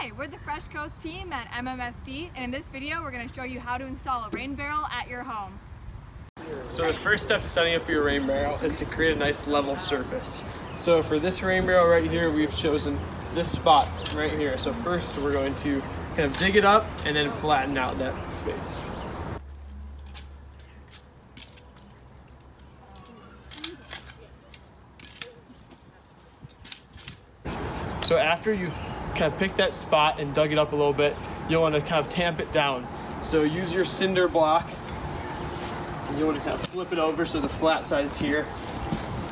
Hi, we're the Fresh Coast team at MMSD, and in this video we're going to show you how to install a rain barrel at your home. So the first step to setting up your rain barrel is to create a nice level surface. So for this rain barrel right here, we've chosen this spot right here. So first we're going to kind of dig it up and then flatten out that space. So after you've kind of picked that spot and dug it up a little bit, you'll want to kind of tamp it down. So use your cinder block and you want to kind of flip it over so the flat side is here,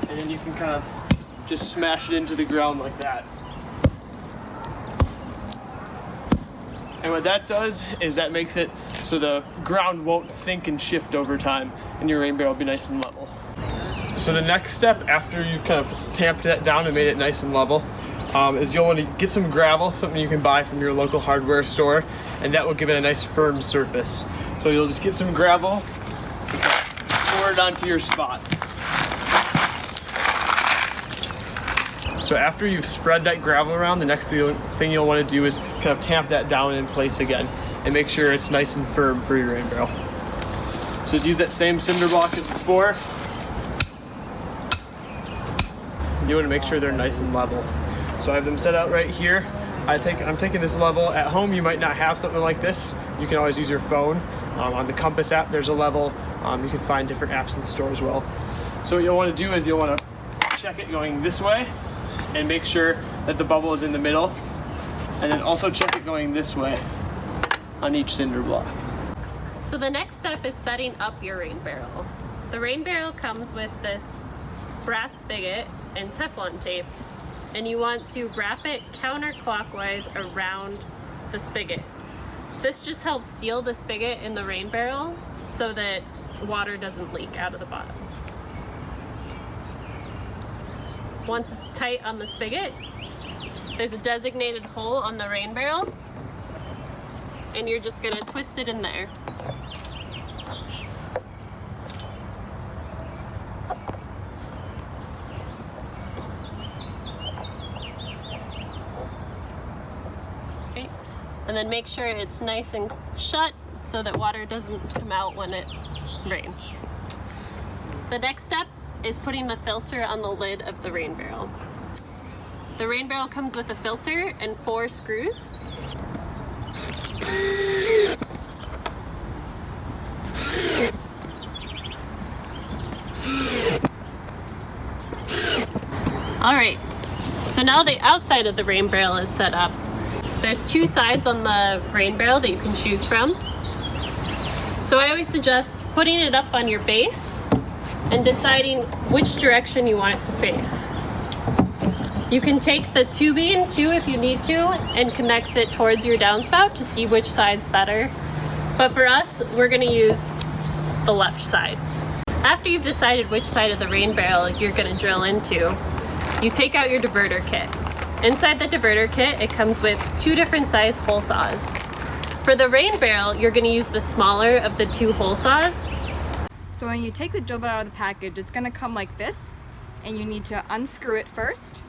and then you can kind of just smash it into the ground like that. And what that does is that makes it so the ground won't sink and shift over time, and your rain barrel will be nice and level. So the next step after you've kind of tamped that down and made it nice and level is you'll want to get some gravel, something you can buy from your local hardware store, and that will give it a nice firm surface. So you'll just get some gravel, pour it onto your spot. So after you've spread that gravel around, the next thing you'll want to do is kind of tamp that down in place again and make sure it's nice and firm for your rain barrel. So just use that same cinder block as before. You want to make sure they're nice and level. So I have them set out right here. I'm taking this level. At home you might not have something like this. You can always use your phone. On the Compass app there's a level. You can find different apps in the store as well. So what you'll want to do is you'll want to check it going this way and make sure that the bubble is in the middle, and then also check it going this way on each cinder block. So the next step is setting up your rain barrel. The rain barrel comes with this brass spigot and Teflon tape, and you want to wrap it counterclockwise around the spigot. This just helps seal the spigot in the rain barrel so that water doesn't leak out of the bottom. Once it's tight on the spigot, there's a designated hole on the rain barrel, and you're just gonna twist it in there. Okay. And then make sure it's nice and shut so that water doesn't come out when it rains. The next step is putting the filter on the lid of the rain barrel. The rain barrel comes with a filter and 4 screws. Alright, so now the outside of the rain barrel is set up. There's 2 sides on the rain barrel that you can choose from. So I always suggest putting it up on your base and deciding which direction you want it to face. You can take the tubing too if you need to and connect it towards your downspout to see which side's better. But for us, we're gonna use the left side. After you've decided which side of the rain barrel you're gonna drill into, you take out your diverter kit. Inside the diverter kit, it comes with 2 different size hole saws. For the rain barrel, you're gonna use the smaller of the 2 hole saws. So when you take the drill bit out of the package, it's going to come like this, and you need to unscrew it first.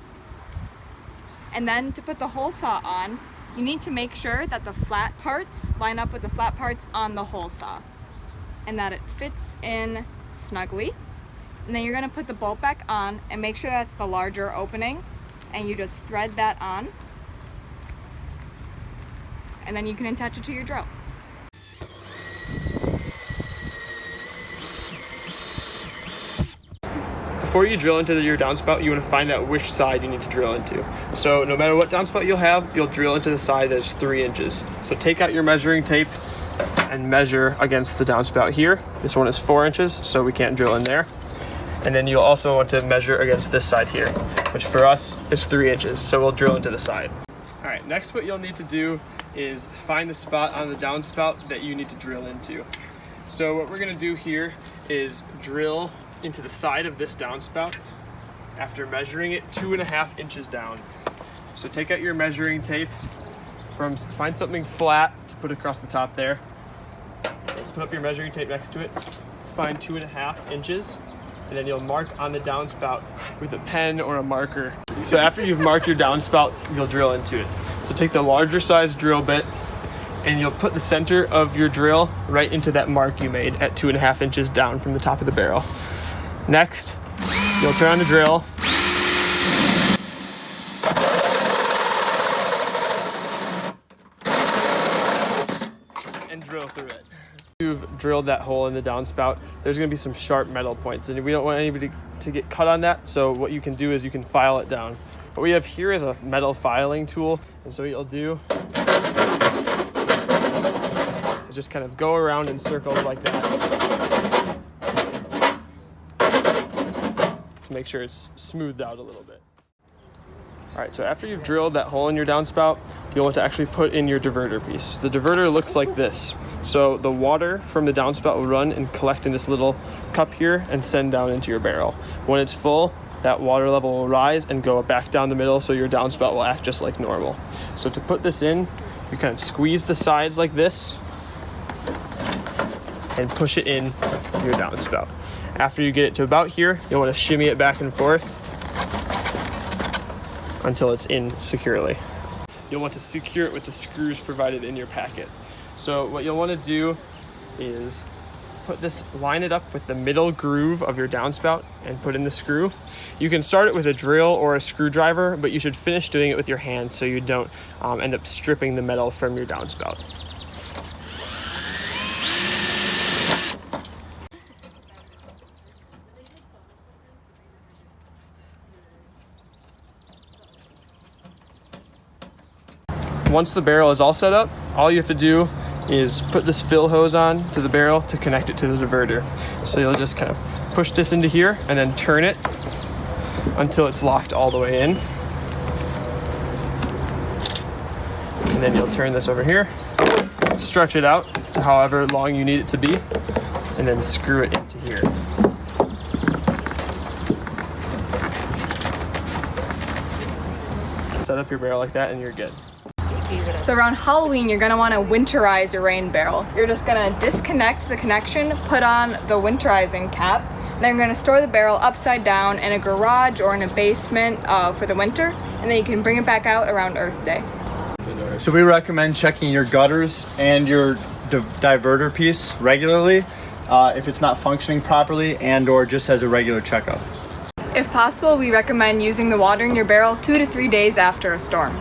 And then to put the hole saw on, you need to make sure that the flat parts line up with the flat parts on the hole saw, and that it fits in snugly. And then you're going to put the bolt back on and make sure that's the larger opening, and you just thread that on, and then you can attach it to your drill. Before you drill into your downspout, you want to find out which side you need to drill into. So no matter what downspout you'll have, you'll drill into the side that's 3 inches. So take out your measuring tape and measure against the downspout here. This one is 4 inches, so we can't drill in there. And then you'll also want to measure against this side here, which for us is 3 inches, so we'll drill into the side. All right, next what you'll need to do is find the spot on the downspout that you need to drill into. So what we're gonna do here is drill into the side of this downspout after measuring it 2.5 inches down. So take out your measuring tape, find something flat to put across the top there, put up your measuring tape next to it, find 2.5 inches, and then you'll mark on the downspout with a pen or a marker. So after you've marked your downspout, you'll drill into it. So take the larger size drill bit and you'll put the center of your drill right into that mark you made at 2.5 inches down from the top of the barrel. Next, you'll turn on the drill. And drill through it. You've drilled that hole in the downspout, there's going to be some sharp metal points, and we don't want anybody to get cut on that, so what you can do is you can file it down. What we have here is a metal filing tool, and so what you'll do is just kind of go around in circles like that to make sure it's smoothed out a little bit. All right, so after you've drilled that hole in your downspout, you'll want to actually put in your diverter piece. The diverter looks like this. So the water from the downspout will run and collect in this little cup here and send down into your barrel. When it's full, that water level will rise and go back down the middle, so your downspout will act just like normal. So to put this in, you kind of squeeze the sides like this and push it in your downspout. After you get it to about here, you'll want to shimmy it back and forth until it's in securely. You'll want to secure it with the screws provided in your packet. So what you'll want to do is line it up with the middle groove of your downspout and put in the screw. You can start it with a drill or a screwdriver, but you should finish doing it with your hands so you don't end up stripping the metal from your downspout. Once the barrel is all set up, all you have to do is put this fill hose on to the barrel to connect it to the diverter. So you'll just kind of push this into here and then turn it until it's locked all the way in. And then you'll turn this over here, stretch it out to however long you need it to be, and then screw it into here. Set up your barrel like that and you're good. So around Halloween, you're gonna wanna winterize your rain barrel. You're just gonna disconnect the connection, put on the winterizing cap, then you're gonna store the barrel upside down in a garage or in a basement for the winter, and then you can bring it back out around Earth Day. So we recommend checking your gutters and your diverter piece regularly if it's not functioning properly and or just as a regular checkup. If possible, we recommend using the water in your barrel 2 to 3 days after a storm.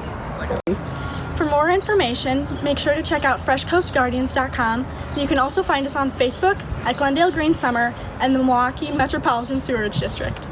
For more information, make sure to check out freshcoastguardians.com. You can also find us on Facebook at Glendale Green Summer and the Milwaukee Metropolitan Sewerage District.